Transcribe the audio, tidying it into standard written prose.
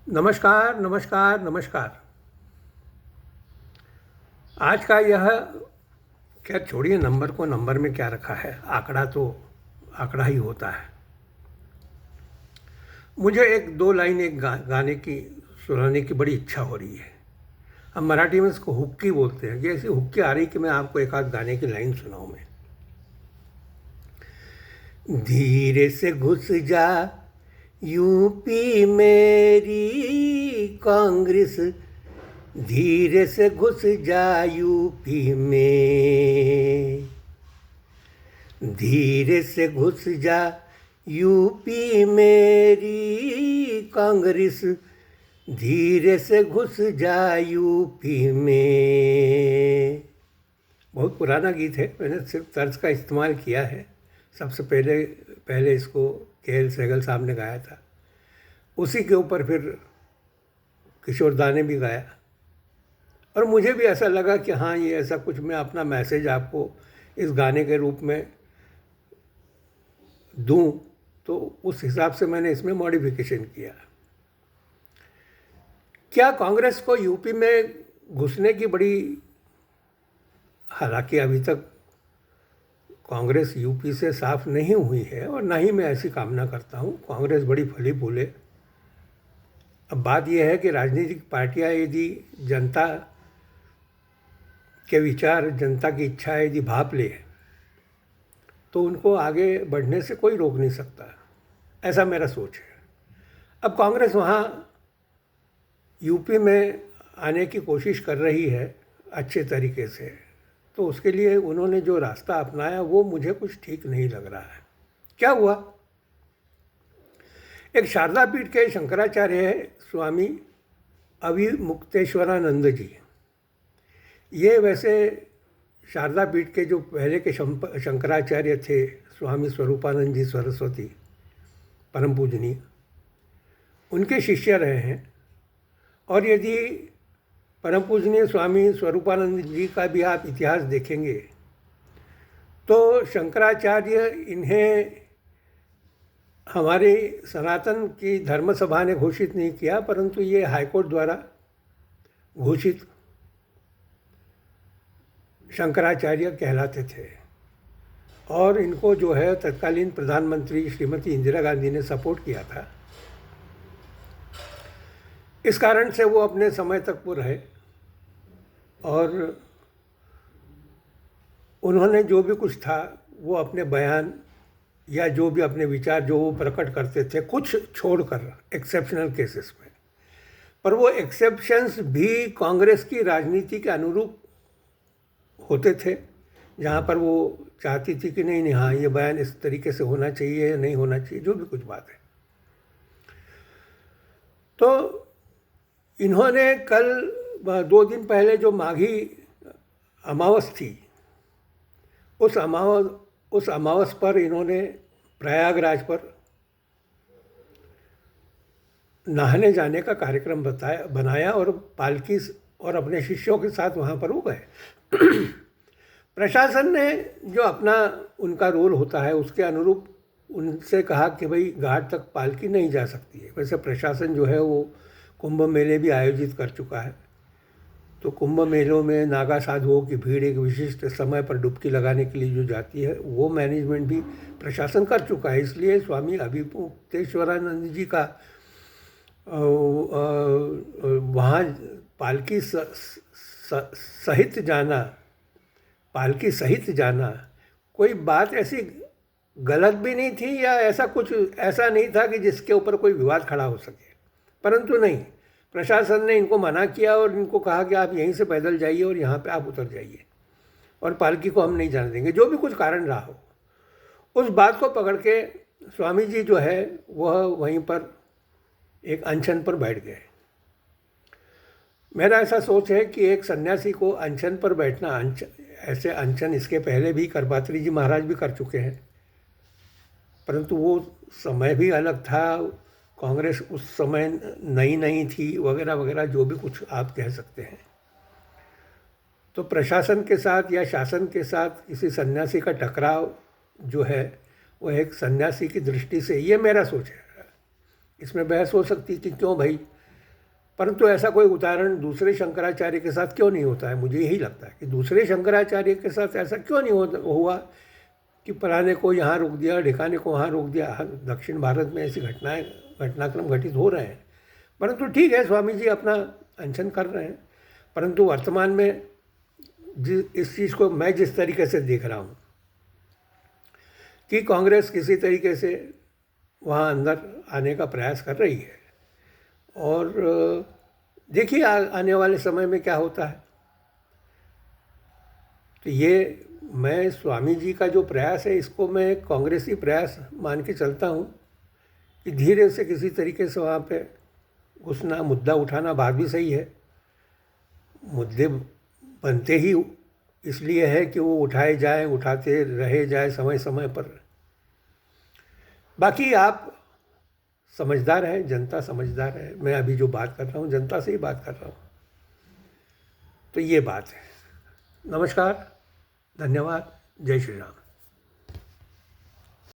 नमस्कार, नमस्कार, नमस्कार। आज का यह खैर छोड़िए, नंबर को नंबर में क्या रखा है, आंकड़ा तो आंकड़ा ही होता है। मुझे एक दो लाइन एक गाने की सुनाने की बड़ी इच्छा हो रही है। हम मराठी में इसको हुक्की बोलते हैं कि ऐसी हुक्की आ रही कि मैं आपको एक आध गाने की लाइन सुनाऊं। मैं धीरे से घुस जा यूपी मेरी कांग्रेस, धीरे से घुस जा यूपी में, धीरे से घुस जा यूपी मेरी कांग्रेस, धीरे से घुस जा यूपी में। बहुत पुराना गीत है, मैंने सिर्फ तर्ज का इस्तेमाल किया है। सबसे पहले इसको के.एल. सहगल साहब ने गाया था, उसी के ऊपर फिर किशोर दा ने भी गाया, और मुझे भी ऐसा लगा कि हाँ, ये ऐसा कुछ मैं अपना मैसेज आपको इस गाने के रूप में दूं, तो उस हिसाब से मैंने इसमें मॉडिफिकेशन किया। क्या कांग्रेस को यूपी में घुसने की बड़ी, हालांकि अभी तक कांग्रेस यूपी से साफ नहीं हुई है और ना ही मैं ऐसी कामना करता हूँ, कांग्रेस बड़ी फली फूले। अब बात यह है कि राजनीतिक पार्टियाँ यदि जनता के विचार, जनता की इच्छा यदि भाप ले तो उनको आगे बढ़ने से कोई रोक नहीं सकता, ऐसा मेरा सोच है। अब कांग्रेस वहाँ यूपी में आने की कोशिश कर रही है अच्छे तरीके से, तो उसके लिए उन्होंने जो रास्ता अपनाया वो मुझे कुछ ठीक नहीं लग रहा है। क्या हुआ, एक शारदा पीठ के शंकराचार्य है स्वामी अविमुक्तेश्वरानंद जी। ये वैसे शारदा पीठ के जो पहले के शंकराचार्य थे, स्वामी स्वरूपानंद जी सरस्वती परम पूजनीय, उनके शिष्य रहे हैं। और यदि परम पूजनीय स्वामी स्वरूपानंद जी का भी आप इतिहास देखेंगे तो शंकराचार्य इन्हें हमारे सनातन की धर्म सभा ने घोषित नहीं किया, परंतु ये हाईकोर्ट द्वारा घोषित शंकराचार्य कहलाते थे। और इनको जो है तत्कालीन प्रधानमंत्री श्रीमती इंदिरा गांधी ने सपोर्ट किया था। इस कारण से वो अपने समय तक वो रहे और उन्होंने जो भी कुछ था वो अपने बयान या जो भी अपने विचार जो वो प्रकट करते थे, कुछ छोड़कर एक्सेप्शनल केसेस में, पर वो एक्सेप्शंस भी कांग्रेस की राजनीति के अनुरूप होते थे, जहाँ पर वो चाहती थी कि नहीं हाँ, ये बयान इस तरीके से होना चाहिए या नहीं होना चाहिए, जो भी कुछ बात है। तो इन्होंने कल 2 दिन पहले जो माघी अमावस थी, उस अमावस पर इन्होंने प्रयागराज पर नहाने जाने का कार्यक्रम बनाया और पालकी और अपने शिष्यों के साथ वहाँ पर वो गए। प्रशासन ने जो अपना उनका रोल होता है उसके अनुरूप उनसे कहा कि भाई घाट तक पालकी नहीं जा सकती है। वैसे प्रशासन जो है वो कुंभ मेले भी आयोजित कर चुका है, तो कुंभ मेलों में नागा साधुओं की भीड़ एक विशिष्ट समय पर डुबकी लगाने के लिए जो जाती है वो मैनेजमेंट भी प्रशासन कर चुका है। इसलिए स्वामी अभिमुक्तेश्वरानंद जी का वहाँ पालकी सहित जाना, पालकी सहित जाना कोई बात ऐसी गलत भी नहीं थी या ऐसा कुछ ऐसा नहीं था कि जिसके ऊपर कोई विवाद खड़ा हो सके, परंतु नहीं, प्रशासन ने इनको मना किया और इनको कहा कि आप यहीं से पैदल जाइए और यहाँ पे आप उतर जाइए और पालकी को हम नहीं जाने देंगे, जो भी कुछ कारण रहा हो। उस बात को पकड़ के स्वामी जी जो है वह वहीं पर एक अनशन पर बैठ गए। मेरा ऐसा सोच है कि एक सन्यासी को अनशन पर बैठना, ऐसे अनशन इसके पहले भी करपात्री जी महाराज भी कर चुके हैं, परंतु वो समय भी अलग था, कांग्रेस उस समय नई नहीं थी, वगैरह वगैरह जो भी कुछ आप कह सकते हैं। तो प्रशासन के साथ या शासन के साथ किसी सन्यासी का टकराव जो है वह एक सन्यासी की दृष्टि से, ये मेरा सोच है। इसमें बहस हो सकती कि क्यों भाई परंतु ऐसा कोई उदाहरण दूसरे शंकराचार्य के साथ क्यों नहीं होता है? मुझे यही लगता है कि दूसरे शंकराचार्य के साथ ऐसा क्यों नहीं हुआ कि फलाने को यहाँ रोक दिया, ढिकाने को वहाँ रोक दिया। दक्षिण भारत में ऐसी घटनाक्रम घटित हो रहे हैं, परंतु ठीक है, स्वामी जी अपना अनशन कर रहे हैं। परंतु वर्तमान में इस चीज़ को मैं जिस तरीके से देख रहा हूँ कि कांग्रेस किसी तरीके से वहाँ अंदर आने का प्रयास कर रही है, और देखिए आने वाले समय में क्या होता है। तो ये मैं स्वामी जी का जो प्रयास है, इसको मैं कांग्रेसी प्रयास मान के चलता हूँ कि धीरे से किसी तरीके से वहाँ पे घुसना, मुद्दा उठाना बात भी सही है। मुद्दे बनते ही इसलिए है कि वो उठाए जाएं, उठाते रहे जाए समय समय पर। बाकी आप समझदार हैं, जनता समझदार है। मैं अभी जो बात कर रहा हूँ जनता से ही बात कर रहा हूँ। तो ये बात है। नमस्कार, धन्यवाद, जय श्री राम।